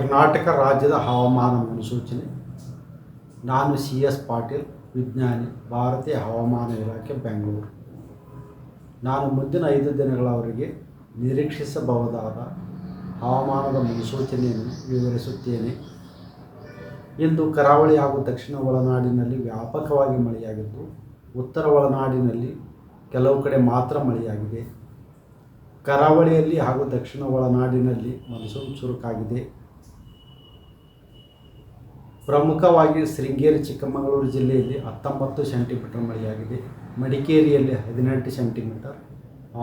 ಕರ್ನಾಟಕ ರಾಜ್ಯದ ಹವಾಮಾನ ಮುನ್ಸೂಚನೆ. ನಾನು CS ಪಾಟೀಲ್, ವಿಜ್ಞಾನಿ, ಭಾರತೀಯ ಹವಾಮಾನ ಇಲಾಖೆ, ಬೆಂಗಳೂರು. ನಾನು ಮುಂದಿನ 5 ದಿನಗಳವರೆಗೆ ನಿರೀಕ್ಷಿಸಬಹುದಾದ ಹವಾಮಾನದ ಮುನ್ಸೂಚನೆಯನ್ನು ವಿವರಿಸುತ್ತೇನೆ. ಇಂದು ಕರಾವಳಿ ಹಾಗೂ ದಕ್ಷಿಣ ಒಳನಾಡಿನಲ್ಲಿ ವ್ಯಾಪಕವಾಗಿ ಮಳೆಯಾಗಿದ್ದು, ಉತ್ತರ ಒಳನಾಡಿನಲ್ಲಿ ಕೆಲವು ಕಡೆ ಮಾತ್ರ ಮಳೆಯಾಗಿದೆ. ಕರಾವಳಿಯಲ್ಲಿ ಹಾಗೂ ದಕ್ಷಿಣ ಒಳನಾಡಿನಲ್ಲಿ ಮಾನ್ಸೂನ್ ಚುರುಕಾಗಿದೆ. ಪ್ರಮುಖವಾಗಿ ಶೃಂಗೇರಿ, ಚಿಕ್ಕಮಗಳೂರು ಜಿಲ್ಲೆಯಲ್ಲಿ 19 ಸೆಂಟಿಮೀಟರ್ ಮಳೆಯಾಗಿದೆ. ಮಡಿಕೇರಿಯಲ್ಲಿ 18 ಸೆಂಟಿಮೀಟರ್,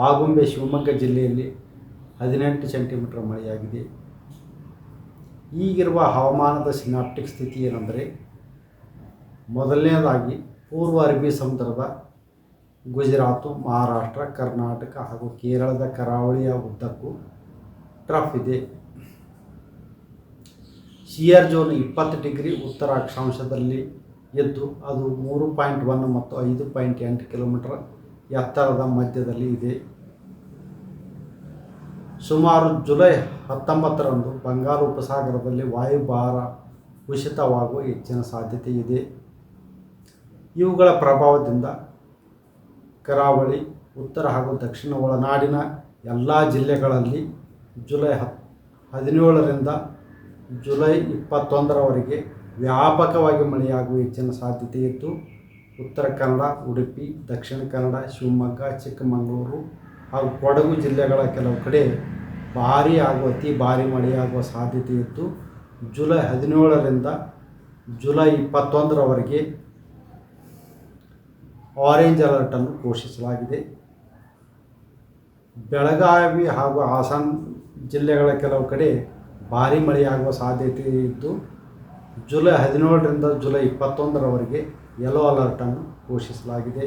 ಆಗುಂಬೆ, ಶಿವಮೊಗ್ಗ ಜಿಲ್ಲೆಯಲ್ಲಿ 18 ಸೆಂಟಿಮೀಟರ್ ಮಳೆಯಾಗಿದೆ. ಈಗಿರುವ ಹವಾಮಾನದ ಸಿನಾಪ್ಟಿಕ್ ಸ್ಥಿತಿ ಏನೆಂದರೆ, ಮೊದಲನೇದಾಗಿ ಪೂರ್ವ ಅರಬ್ಬಿ ಸಮುದ್ರದ ಗುಜರಾತು, ಮಹಾರಾಷ್ಟ್ರ, ಕರ್ನಾಟಕ ಹಾಗೂ ಕೇರಳದ ಕರಾವಳಿಯ ಉದ್ದಕ್ಕೂ ಟ್ರಫ್ ಇದೆ. ಶಿಯರ್ ಝೋನ್ 20 ಡಿಗ್ರಿ ಉತ್ತರ ಅಕ್ಷಾಂಶದಲ್ಲಿ ಇದ್ದು, ಅದು 3.1 ಮತ್ತು 5.8 ಕಿಲೋಮೀಟರ್ ಎತ್ತರದ ಮಧ್ಯದಲ್ಲಿ ಇದೆ. ಸುಮಾರು ಜುಲೈ 19ರಂದು ಬಂಗಾಳ ಉಪಸಾಗರದಲ್ಲಿ ವಾಯುಭಾರ ಕುಸಿತವಾಗುವ ಹೆಚ್ಚಿನ ಸಾಧ್ಯತೆ ಇದೆ. ಇವುಗಳ ಪ್ರಭಾವದಿಂದ ಕರಾವಳಿ, ಉತ್ತರ ಹಾಗೂ ದಕ್ಷಿಣ ಒಳನಾಡಿನ ಎಲ್ಲ ಜಿಲ್ಲೆಗಳಲ್ಲಿ ಜುಲೈ 17ರಿಂದ ಜುಲೈ 21ರವರೆಗೆ ವ್ಯಾಪಕವಾಗಿ ಮಳೆಯಾಗುವ ಹೆಚ್ಚಿನ ಸಾಧ್ಯತೆ ಇದ್ದು, ಉತ್ತರ ಕನ್ನಡ, ಉಡುಪಿ, ದಕ್ಷಿಣ ಕನ್ನಡ, ಶಿವಮೊಗ್ಗ, ಚಿಕ್ಕಮಗಳೂರು ಹಾಗೂ ಕೊಡಗು ಜಿಲ್ಲೆಗಳ ಕೆಲವು ಕಡೆ ಭಾರೀ ಹಾಗೂ ಅತಿ ಭಾರೀ ಮಳೆಯಾಗುವ ಸಾಧ್ಯತೆ ಇದ್ದು, ಜುಲೈ 17ರಿಂದ ಜುಲೈ 21ರವರೆಗೆ ಆರೆಂಜ್ ಅಲರ್ಟನ್ನು ಘೋಷಿಸಲಾಗಿದೆ. ಬೆಳಗಾವಿ ಹಾಗೂ ಹಾಸನ ಜಿಲ್ಲೆಗಳ ಕೆಲವು ಕಡೆ ಭಾರೀ ಮಳೆಯಾಗುವ ಸಾಧ್ಯತೆ ಇದ್ದು, ಜುಲೈ 17ರಿಂದ ಜುಲೈ 21ರವರೆಗೆ ಯೆಲ್ಲೋ ಅಲರ್ಟನ್ನು ಘೋಷಿಸಲಾಗಿದೆ.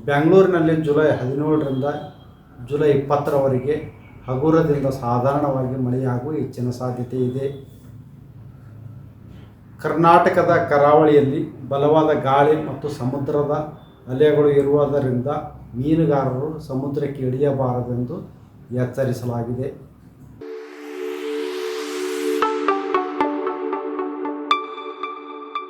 ಬೆಂಗಳೂರಿನಲ್ಲಿ ಜುಲೈ 17ರಿಂದ ಜುಲೈ 20ರವರೆಗೆ ಹಗುರದಿಂದ ಸಾಧಾರಣವಾಗಿ ಮಳೆಯಾಗುವ ಹೆಚ್ಚಿನ ಸಾಧ್ಯತೆ ಇದೆ. ಕರ್ನಾಟಕದ ಕರಾವಳಿಯಲ್ಲಿ ಬಲವಾದ ಗಾಳಿ ಮತ್ತು ಸಮುದ್ರದ ಅಲೆಗಳು ಇರುವುದರಿಂದ ಮೀನುಗಾರರು ಸಮುದ್ರಕ್ಕೆ ಇಳಿಯಬಾರದೆಂದು ಎಚ್ಚರಿಸಲಾಗಿದೆ.